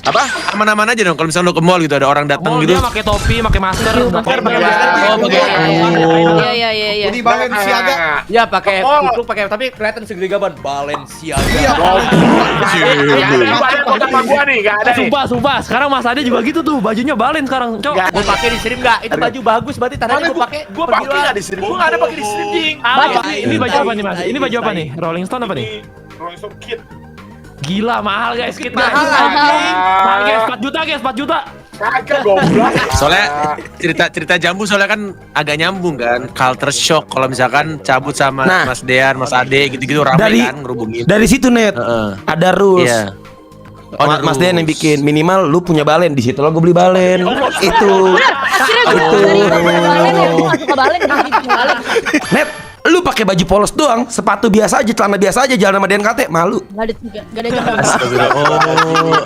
Apa? Aman-aman aja dong kalau misalnya lu ke mall gitu ada orang datang gitu. Dia pakai topi, pakai masker. pakai Iya. Ini Balenciaga. Ya pakai kupluk pakai tapi kelihatan segede-gedean Balenciaga. Iya. Sama gua nih, enggak ada nih. Sumpah. Sekarang Mas Ade juga gitu tuh, bajunya Balen sekarang, Cok. Gua pakai di stream enggak? Itu baju bagus berarti tandanya gua pakai. Gua pakai enggak di sini. Gua enggak ada pakai di sini, Jing. Ini baju apa nih, Mas? Ini baju apa nih? Rolling Stone apa nih? Rolling Stone Kid. Gila, mahal guys, kit Mahal, mahal guys, 4 juta guys, 4 juta. Kagak goblok. Soalnya cerita jambu soalnya kan agak nyambung kan. Culture shock kalau misalkan cabut sama Nah. Mas Dean, Mas Ade gitu-gitu rame kan ngerubungin. Dari situ Net ada rules. Iya. Mas Dean yang bikin minimal lu punya balen di situ lo gue beli balen. Itu. Akhirnya gue dari balen ya, gue gak suka balen jadi punya balen. Net, lu pakai baju polos doang, sepatu biasa aja, celana biasa aja jalan sama DNKT, malu. Gak ada jam. Astagfirullah. Oh.